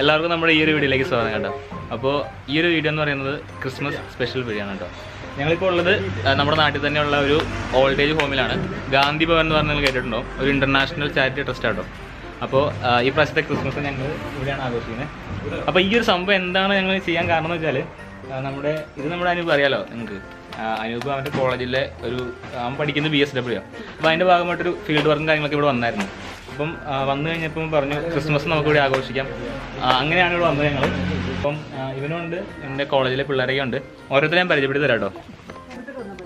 എല്ലാവർക്കും നമ്മുടെ ഈ ഒരു വീഡിയോയിലേക്ക് സ്വാഗതം കേട്ടോ. അപ്പോൾ ഈ ഒരു വീഡിയോ എന്ന് പറയുന്നത് ക്രിസ്മസ് സ്പെഷ്യൽ വീഡിയോ ആണ് കേട്ടോ. ഞങ്ങളിപ്പോൾ ഉള്ളത് നമ്മുടെ നാട്ടിൽ തന്നെയുള്ള ഒരു ഓൾഡ് ഏജ് ഹോമിലാണ്. ഗാന്ധി ഭവൻ എന്ന് പറഞ്ഞാൽ കേട്ടിട്ടുണ്ടോ? ഒരു ഇൻ്റർനാഷണൽ ചാരിറ്റി ട്രസ്റ്റ് ആട്ടോ. അപ്പോൾ ഈ പ്രാവശ്യത്തെ ക്രിസ്മസ് ഞങ്ങൾ ഇവിടെയാണ് ആഘോഷിക്കുന്നത്. അപ്പോൾ ഈ ഒരു സംഭവം എന്താണ് ഞങ്ങൾ ചെയ്യാൻ കാരണം എന്ന് വെച്ചാൽ നമ്മുടെ അനൂപ് അറിയാലോ നിങ്ങൾക്ക്. അനൂപ് അവൻ്റെ കോളേജിലെ അവൻ പഠിക്കുന്നത് BSW. അപ്പോൾ അതിൻ്റെ ഭാഗമായിട്ടൊരു ഫീൽഡ് വർക്കും കാര്യങ്ങളൊക്കെ ഇവിടെ വന്നായിരുന്നു. അപ്പം വന്നു കഴിഞ്ഞപ്പം പറഞ്ഞു ക്രിസ്മസ് നമുക്കിവിടെ ആഘോഷിക്കാം. അങ്ങനെയാണ് ഇവിടെ വന്നത് ഞങ്ങൾ. അപ്പം ഇവനുണ്ട്, എൻ്റെ കോളേജിലെ പിള്ളേരൊക്കെ ഉണ്ട്. ഓരോരുത്തരും ഞാൻ പരിചയപ്പെടുത്തി തരാം കേട്ടോ.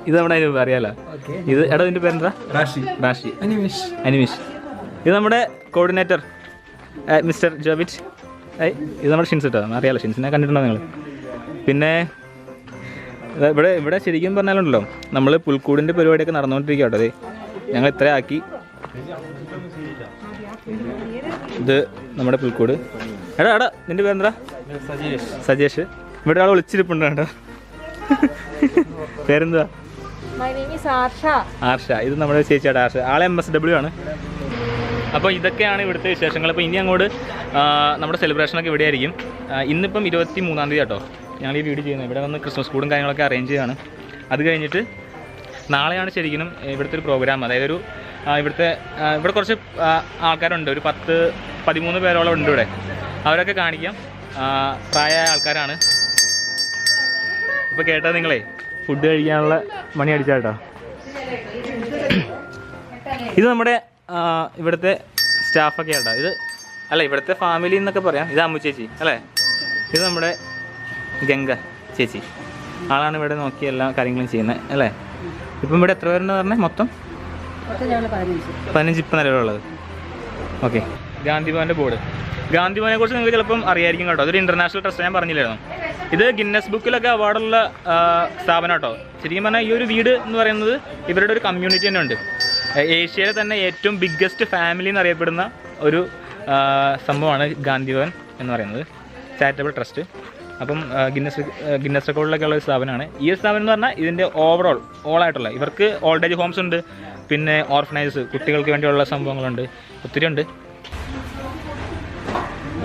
ഇത് നമ്മുടെ അനൂപ് അറിയാലോ. ഇത് ഇതിൻ്റെ പേരെന്താ? റാഷി. അനിമിഷ്. ഇത് നമ്മുടെ കോർഡിനേറ്റർ മിസ്റ്റർ ജോബിറ്റ്. ഇത് നമ്മുടെ ഷിൻസ് കേട്ടോ. അറിയാലോ, ഷിൻസിനെ കണ്ടിട്ടുണ്ടോ നിങ്ങൾ? പിന്നെ ഇവിടെ ശരിക്കും പറഞ്ഞാലുണ്ടല്ലോ, നമ്മൾ പുൽക്കൂടിൻ്റെ പരിപാടിയൊക്കെ നടന്നുകൊണ്ടിരിക്കുക കേട്ടോ. അതെ, ഞങ്ങൾ ഇത്ര ആക്കി. ഇത് നമ്മുടെ പുൽക്കൂട്. എടാ നിൻ്റെ പേരെന്താ? സജേഷ്. ഇവിടെ ആൾ വിളിച്ചിരിപ്പുണ്ട് കേട്ടോ. പേരെന്താ? ആർഷ. ഇത് നമ്മുടെ ചേച്ചിയുടെ ആർഷ. ആളെ MSW ആണ്. അപ്പോൾ ഇതൊക്കെയാണ് ഇവിടുത്തെ വിശേഷങ്ങൾ. അപ്പോൾ ഇനി അങ്ങോട്ട് നമ്മുടെ സെലിബ്രേഷനൊക്കെ ഇവിടെ ആയിരിക്കും. ഇന്നിപ്പം 23-ാം തീയതി കേട്ടോ ഞങ്ങൾ ഈ വീഡിയോ ചെയ്യുന്നത്. ഇവിടെ വന്ന് ക്രിസ്മസ് കൂടും കാര്യങ്ങളൊക്കെ അറേഞ്ച് ചെയ്യുകയാണ്. അത് കഴിഞ്ഞിട്ട് നാളെയാണ് ശരിക്കും ഇവിടുത്തെ ഒരു പ്രോഗ്രാം. അതായത് ഇവിടെ കുറച്ച് ആൾക്കാരുണ്ട്. ഒരു 10-13 പേരോളം ഉണ്ട് ഇവിടെ. അവരൊക്കെ കാണിക്കാം. പ്രായമായ ആൾക്കാരാണ്. ഇപ്പോൾ കേട്ടാൽ നിങ്ങളെ ഫുഡ് കഴിക്കാനുള്ള മണി അടിച്ചാൽ കേട്ടോ. ഇത് നമ്മുടെ ഇവിടുത്തെ സ്റ്റാഫൊക്കെ കേട്ടോ. ഇവിടുത്തെ ഫാമിലി എന്നൊക്കെ പറയാം. ഇത് അമ്മു ചേച്ചി അല്ലേ? ഇത് നമ്മുടെ ഗംഗ ചേച്ചി. ആളാണ് ഇവിടെ നോക്കി എല്ലാ കാര്യങ്ങളും ചെയ്യുന്നത് അല്ലേ? ഇപ്പം ഇവിടെ എത്ര പേരുണ്ടെന്ന് പറഞ്ഞാൽ മൊത്തം 15 ഇപ്പം നിലവിലുള്ളത്. ഓക്കെ. ഗാന്ധി ഭവൻ്റെ ബോർഡ്. ഗാന്ധി ഭവനെ കുറിച്ച് നിങ്ങൾക്ക് ചിലപ്പം അറിയായിരിക്കും കേട്ടോ. അതൊരു ഇൻ്റർനാഷണൽ ട്രസ്റ്റ്, ഞാൻ പറഞ്ഞില്ലായിരുന്നു. ഇത് ഗിന്നസ് ബുക്കിലൊക്കെ അവാർഡുള്ള സ്ഥാപനം കേട്ടോ. ശരിക്കും പറഞ്ഞാൽ ഈ ഒരു വീട് എന്ന് പറയുന്നത് ഇവരുടെ ഒരു കമ്മ്യൂണിറ്റി തന്നെ ഉണ്ട്. ഏഷ്യയിലെ തന്നെ ഏറ്റവും ബിഗ്ഗസ്റ്റ് ഫാമിലി എന്നറിയപ്പെടുന്ന ഒരു സംഭവമാണ് ഗാന്ധി ഭവൻ എന്ന് പറയുന്നത്, ചാരിറ്റബിൾ ട്രസ്റ്റ്. അപ്പം ഗിന്നസ് റെക്കോർഡിലൊക്കെ ഉള്ള ഒരു സ്ഥാപനമാണ് ഈ സ്ഥാപനം എന്ന് പറഞ്ഞാൽ. ഇതിൻ്റെ ഓളായിട്ടുള്ള ഇവർക്ക് ഓൾഡ് ഏജ് ഹോംസ് ഉണ്ട്, പിന്നെ ഓർഫനൈസ്, കുട്ടികൾക്ക് വേണ്ടിയുള്ള സംഭവങ്ങളുണ്ട്, ഒത്തിരി ഉണ്ട്.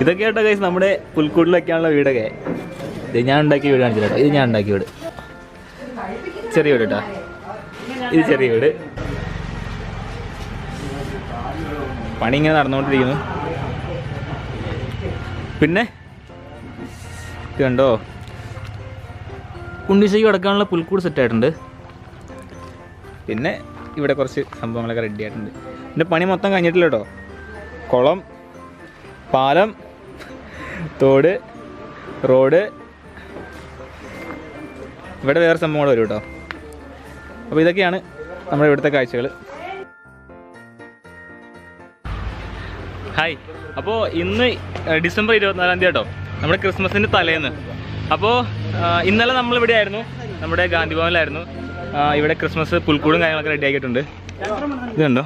ഇതൊക്കെ ആയിട്ടോ ഗൈസ് നമ്മുടെ പുൽക്കൂടിലൊക്കെയാണുള്ള വീടൊക്കെ. ഇത് ഞാൻ ഉണ്ടാക്കിയ വീട് കാണിച്ചു കേട്ടോ. ഇത് ഞാൻ ഉണ്ടാക്കിയ വീട്, ചെറിയ വീട് കേട്ടോ. ഇത് ചെറിയ വീട്. പണി ഇങ്ങനെ നടന്നുകൊണ്ടിരിക്കുന്നു. പിന്നെ ഇത് കണ്ടോ, ഉണ്ണിശയ്ക്ക് അടക്കാനുള്ള പുൽക്കൂട് സെറ്റായിട്ടുണ്ട്. പിന്നെ ഇവിടെ കുറച്ച് സംഭവങ്ങളൊക്കെ റെഡി ആയിട്ടുണ്ട്. ഇതിൻ്റെ പണി മൊത്തം കഴിഞ്ഞിട്ടില്ല കേട്ടോ. കുളം, പാലം, തോട്, റോഡ്, ഇവിടെ വേറെ സംഭവങ്ങൾ വരും കേട്ടോ. അപ്പോൾ ഇതൊക്കെയാണ് നമ്മുടെ ഇവിടുത്തെ കാഴ്ചകൾ. ഹായ്. അപ്പോൾ ഇന്ന് ഡിസംബർ 24-ാം തീയതി കേട്ടോ, നമ്മുടെ ക്രിസ്മസിൻ്റെ തലേന്ന്. അപ്പോൾ ഇന്നലെ നമ്മളിവിടെ ആയിരുന്നു, നമ്മുടെ ഗാന്ധി ഭവനിലായിരുന്നു. ഇവിടെ ക്രിസ്മസ് പുൽക്കൂടും കാര്യങ്ങളൊക്കെ റെഡി ആക്കിയിട്ടുണ്ട്. ഇതുണ്ടോ,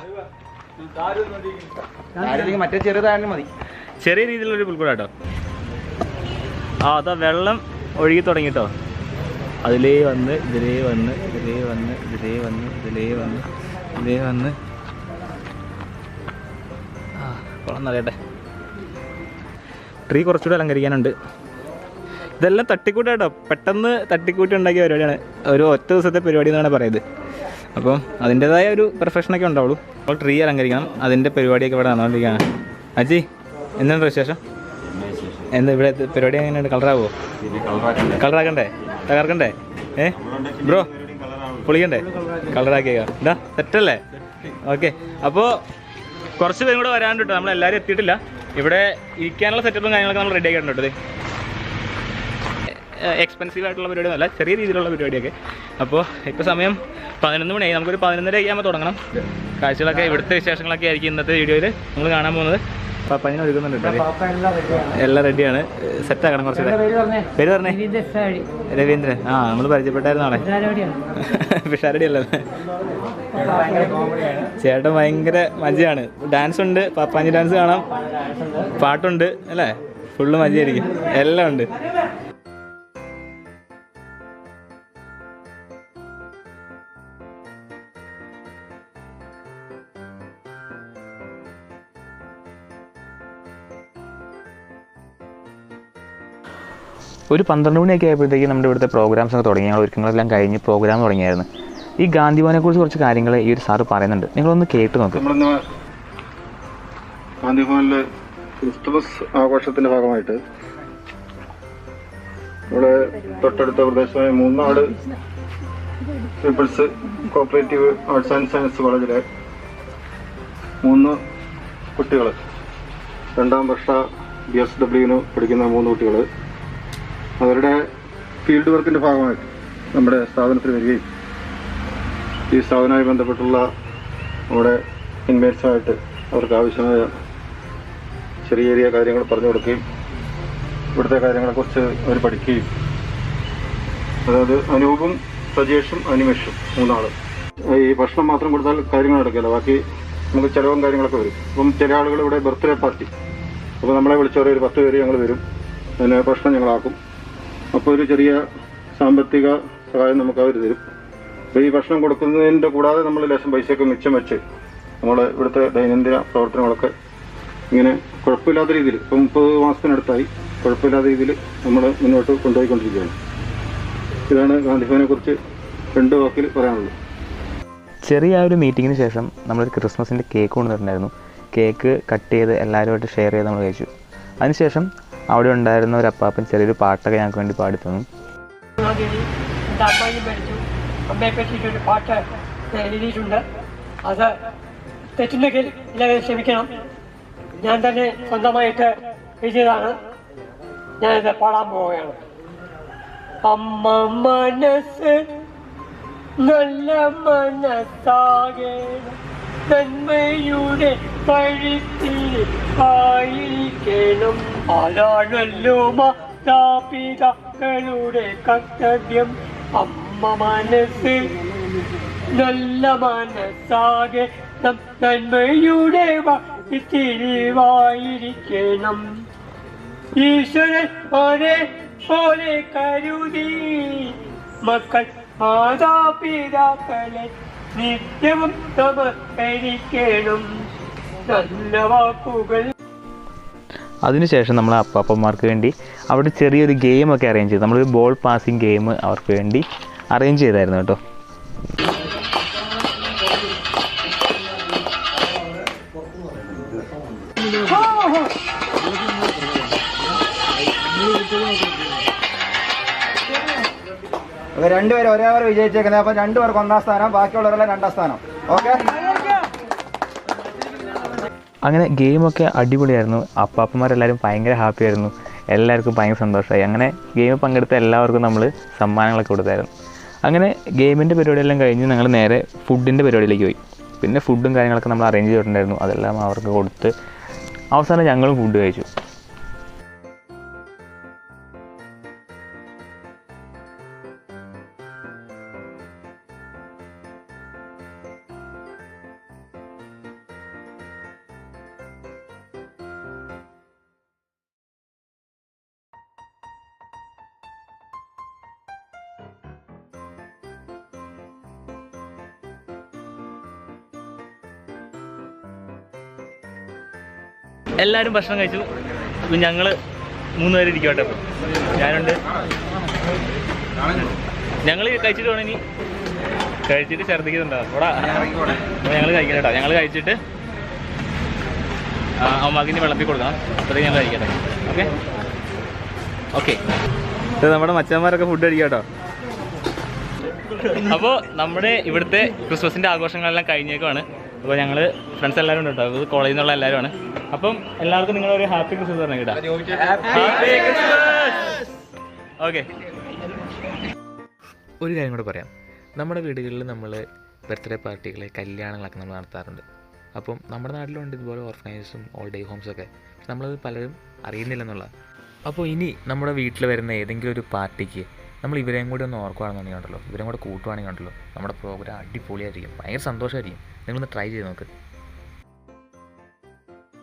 മറ്റേ ചെറുതായാലും മതി. ചെറിയ രീതിയിലുള്ളൊരു പുൽക്കൂട് കേട്ടോ. അതാ വെള്ളം ഒഴുകി തുടങ്ങിട്ടോ. അതിലേ വന്ന് ഇതിലേ വന്ന് ഇതിലേ വന്ന് ഇതിലേ വന്ന് ഇതിലേ വന്ന് ഇതിലേ വന്ന് കുളം നിറയട്ടെ. ട്രീ കുറച്ചുകൂടെ അലങ്കരിക്കാനുണ്ട്. ഇതെല്ലാം തട്ടിക്കൂട്ട് കേട്ടോ, പെട്ടെന്ന് തട്ടിക്കൂട്ടി ഉണ്ടാക്കിയ പരിപാടിയാണ്. ഒരു ഒറ്റ ദിവസത്തെ പരിപാടി എന്നാണ് പറയുന്നത്. അപ്പം അതിൻ്റെതായ ഒരു പെർഫെക്ഷനൊക്കെ ഉണ്ടാവുള്ളൂ. അപ്പോൾ ട്രീ അലങ്കരിക്കണം, അതിൻ്റെ പരിപാടിയൊക്കെ ഇവിടെ നടന്നുകൊണ്ടിരിക്കുകയാണ്. അജി, എന്താണ് വിശേഷം? എന്താ ഇവിടെ പരിപാടി എങ്ങനെയുണ്ട്? കളറാവോ? കളറാക്കണ്ടേ? തകർക്കണ്ടേ? ബ്രോ പൊളിക്കണ്ടേ? കളറാക്കിയേക്കാം. ഇതാ സെറ്റല്ലേ? ഓക്കെ. അപ്പോൾ കുറച്ച് പേരും കൂടെ വരാണ്ട് കേട്ടോ. നമ്മളെല്ലാവരും എത്തിയിട്ടില്ല. ഇവിടെ ഇരിക്കാനുള്ള സെറ്റപ്പും കാര്യങ്ങളൊക്കെ നമ്മൾ റെഡി ആക്കിയിട്ടുണ്ട് കേട്ടോ. എക്സ്പെൻസീവ് ആയിട്ടുള്ള പരിപാടിയൊന്നുമല്ല, ചെറിയ രീതിയിലുള്ള പരിപാടിയൊക്കെ. അപ്പോൾ ഇപ്പോൾ സമയം 11 മണിയായി. നമുക്കൊരു 11:30 ആകുമ്പോൾ തുടങ്ങണം. കാഴ്ചകളൊക്കെ ഇവിടുത്തെ വിശേഷങ്ങളൊക്കെ ആയിരിക്കും ഇന്നത്തെ വീഡിയോയിൽ നമ്മൾ കാണാൻ പോകുന്നത്. പപ്പനെ ഒരുക്കുന്നുണ്ട് കേട്ടോ. എല്ലാം റെഡിയാണ്. സെറ്റാക്കണം കുറച്ചുകൂടെ. പേര് പറഞ്ഞേ? രവീന്ദ്രൻ. നമ്മൾ പരിചയപ്പെട്ടായിരുന്നു ആളെ. പിഷാരടി അല്ലേ? ചേട്ടൻ ഭയങ്കര മജയാണ്. ഡാൻസ് ഉണ്ട്, പപ്പാഞ്ഞി ഡാൻസ് കാണാം, പാട്ടുണ്ട് അല്ലേ? ഫുള്ള് മജയായിരിക്കും. എല്ലാം ഉണ്ട്. ഒരു 12 മണിയൊക്കെ ആയപ്പോഴത്തേക്ക് നമ്മുടെ ഇവിടുത്തെ പ്രോഗ്രാംസ് ഒക്കെ തുടങ്ങി. ഞങ്ങൾ ഒരുക്കങ്ങളെല്ലാം കഴിഞ്ഞ് പ്രോഗ്രാം തുടങ്ങിയായിരുന്നു. ഈ ഗാന്ധി ഭവനെക്കുറിച്ച് കുറച്ച് കാര്യങ്ങൾ ഈ ഒരു സാറ് പറയുന്നുണ്ട്, നിങ്ങളൊന്ന് കേട്ട് നോക്ക്. നമ്മളിന്ന് ഗാന്ധി ഭവനിലെ ക്രിസ്തുമസ് ആഘോഷത്തിന്റെ ഭാഗമായിട്ട് ഇവിടെ തൊട്ടടുത്ത പ്രദേശമായ Munnad people's cooperative arts and science കോളേജിലെ 3 കുട്ടികൾ, 2ാം വർഷ BSW പഠിക്കുന്ന 3 കുട്ടികൾ അവരുടെ ഫീൽഡ് വർക്കിന്റെ ഭാഗമായിട്ട് നമ്മുടെ സ്ഥാപനത്തിൽ വരികയും ഈ സ്ഥാപനവുമായി ബന്ധപ്പെട്ടുള്ള നമ്മുടെ ഇൻമേറ്റ്സുമായിട്ട് അവർക്ക് ആവശ്യമായ ചെറിയ ചെറിയ കാര്യങ്ങൾ പറഞ്ഞു കൊടുക്കുകയും ഇവിടുത്തെ കാര്യങ്ങളെക്കുറിച്ച് അവർ പഠിക്കുകയും, അതായത് അനൂപും സജേഷും അനിമേഷും 3 ആൾ. ഈ ഭക്ഷണം മാത്രം കൊടുത്താൽ കാര്യങ്ങൾ നടക്കില്ല, ബാക്കി നമുക്ക് ചിലവും കാര്യങ്ങളൊക്കെ വരും. അപ്പം ചില ആളുകൾ ഇവിടെ ബർത്ത്ഡേ പാർട്ടി, അപ്പോൾ നമ്മളെ വിളിച്ചവരെ ഒരു 10 പേര് ഞങ്ങൾ വരും, അതിന് ഭക്ഷണം ഞങ്ങളാക്കും. അപ്പോൾ ഒരു ചെറിയ സാമ്പത്തിക സഹായം നമുക്ക് അവർ തരും. അപ്പോൾ ഈ ഭക്ഷണം കൊടുക്കുന്നതിൻ്റെ കൂടാതെ നമ്മൾ ലേശം പൈസയൊക്കെ മിച്ചം വെച്ച് നമ്മൾ ഇവിടുത്തെ ദൈനംദിന പ്രവർത്തനങ്ങളൊക്കെ ഇങ്ങനെ കുഴപ്പമില്ലാത്ത രീതിയിൽ, ഇപ്പം 30 മാസത്തിനടുത്തായി കുഴപ്പമില്ലാത്ത രീതിയിൽ നമ്മൾ മുന്നോട്ട് കൊണ്ടുപോയിക്കൊണ്ടിരിക്കുകയാണ്. ഇതാണ് ഗാന്ധിഭവനെ കുറിച്ച് 2 വാക്കിൽ പറയാനുള്ളത്. ചെറിയ ഒരു മീറ്റിങ്ങിന് ശേഷം നമ്മളൊരു ക്രിസ്മസിൻ്റെ കേക്ക് കൊണ്ടുവന്നിട്ടുണ്ടായിരുന്നു. കേക്ക് കട്ട് ചെയ്ത് എല്ലാവരുമായിട്ട് ഷെയർ ചെയ്ത് നമ്മൾ കഴിച്ചു. അതിനുശേഷം അവിടെ ഉണ്ടായിരുന്ന ഒരു അപ്പാപ്പൻ ചെറിയൊരു പാട്ടൊക്കെ ഞങ്ങൾക്ക് വേണ്ടി പാടി തന്നു. അമ്മയെ പറ്റിയിട്ടൊരു പാട്ട് എഴുതിയിട്ടുണ്ട്. അത് തെറ്റുണ്ടെങ്കിൽ എല്ലാവരും ക്ഷമിക്കണം. ഞാൻ തന്നെ സ്വന്തമായിട്ട് എഴുതിയതാണ്. ഞാനിത് പാടാൻ പോവുകയാണ്. അമ്മ മനസ്സ് നല്ല മനസ്സാകേണം, നന്മയുടെ കഴുത്തിൽ ആയിരിക്കണം. ആരാണല്ലോ മാതാപിതാക്കളുടെ കർത്തവ്യം. അമ്മ മനസ്സ് നല്ല മനസ്സാകെ നന്മയുടെ തിരിവായിരിക്കണം. ഈശ്വരൻ പോലെ കരുതി മക്കൾ മാതാപിതാക്കളെ നിത്യവും നമസ്കരിക്കണം. നല്ല വാക്കുകൾ. അതിനുശേഷം നമ്മൾ അപ്പാപ്പന്മാർക്ക് വേണ്ടി അവിടെ ചെറിയൊരു ഗെയിമൊക്കെ അറേഞ്ച് ചെയ്തു. നമ്മളൊരു ബോൾ പാസിങ് ഗെയിം അവർക്ക് വേണ്ടി അറേഞ്ച് ചെയ്തായിരുന്നു കേട്ടോ. അപ്പോൾ 2 പേര് ഒരേപോലെ വിജയിച്ചേക്കുന്നത്. അപ്പോൾ 2 പേർക്ക് 1ാം സ്ഥാനം, ബാക്കിയുള്ളവരെല്ലാം 2ാം സ്ഥാനം. ഓക്കെ. അങ്ങനെ ഗെയിമൊക്കെ അടിപൊളിയായിരുന്നു. അപ്പാപ്പന്മാരെല്ലാവരും ഭയങ്കര ഹാപ്പി ആയിരുന്നു. എല്ലാവർക്കും ഭയങ്കര സന്തോഷമായി. അങ്ങനെ ഗെയിമിൽ പങ്കെടുത്ത എല്ലാവർക്കും നമ്മൾ സമ്മാനങ്ങളൊക്കെ കൊടുത്തായിരുന്നു. അങ്ങനെ ഗെയിമിൻ്റെ പരിപാടിയെല്ലാം കഴിഞ്ഞ് ഞങ്ങൾ നേരെ ഫുഡിൻ്റെ പരിപാടിയിലേക്ക് പോയി. പിന്നെ ഫുഡും കാര്യങ്ങളൊക്കെ നമ്മൾ അറേഞ്ച് ചെയ്തിട്ടുണ്ടായിരുന്നു. അതെല്ലാം അവർക്ക് കൊടുത്ത് അവസാനം ഞങ്ങളും ഫുഡ് കഴിച്ചു. എല്ലാവരും ഭക്ഷണം കഴിച്ചു. ഇപ്പം ഞങ്ങൾ 3 പേര് ഇരിക്കട്ടെ. ഞാനുണ്ട്. ഞങ്ങൾ കഴിച്ചിട്ട് വേണം ഇനി കഴിച്ചിട്ട് ഛർദ്ദിക്കുന്നുണ്ടാവും ഓടാ. ഞങ്ങൾ കഴിക്കണം കേട്ടോ. ഞങ്ങൾ കഴിച്ചിട്ട് അമ്മക്ക് ഇനി വെള്ളത്തിൽ കൊടുക്കണം. അപ്പോഴത്തേക്ക് ഞങ്ങൾ കഴിക്കട്ടെ. Okay okay. ഇത് നമ്മുടെ മച്ചന്മാരൊക്കെ ഫുഡ് കഴിക്കാം കേട്ടോ. അപ്പോൾ നമ്മുടെ ഇവിടുത്തെ ക്രിസ്മസിൻ്റെ ആഘോഷങ്ങളെല്ലാം കഴിഞ്ഞേക്കുവാണ്. അപ്പോൾ ഞങ്ങൾ ഫ്രണ്ട്സ് എല്ലാവരും ഉണ്ട് കേട്ടോ. ഇത് കോളേജിൽ നിന്നുള്ള എല്ലാവരുമാണ്. അപ്പം എല്ലാവർക്കും നിങ്ങളൊരു ഹാപ്പി ക്രിസ്മസ് പറഞ്ഞു കേട്ടോ. ഓക്കെ. ഒരു കാര്യം കൂടെ പറയാം. നമ്മുടെ വീടുകളിൽ നമ്മൾ ബർത്ത്ഡേ പാർട്ടികൾ, കല്യാണങ്ങളൊക്കെ നമ്മൾ നടത്താറുണ്ട്. അപ്പം നമ്മുടെ നാട്ടിലുണ്ട് ഇതുപോലെ ഓർഫനേജസും ഓൾഡ് ഏജ് ഹോംസൊക്കെ. നമ്മളത് പലരും അറിയുന്നില്ലെന്നുള്ള. അപ്പോൾ ഇനി നമ്മുടെ വീട്ടിൽ വരുന്ന ഏതെങ്കിലും ഒരു പാർട്ടിക്ക് നമ്മൾ ഇവരെയും കൂടി ഒന്ന് ഓർക്കുകയാണെന്നുണ്ടെങ്കിൽ ഉണ്ടല്ലോ, ഇവരെയും കൂടെ കൂട്ടുവാണെങ്കിൽ ഉണ്ടല്ലോ, നമ്മുടെ പ്രോഗ്രാം അടിപൊളിയായിരിക്കും. ഭയങ്കര സന്തോഷമായിരിക്കും. നിങ്ങളൊന്ന് ട്രൈ ചെയ്ത് നോക്ക്.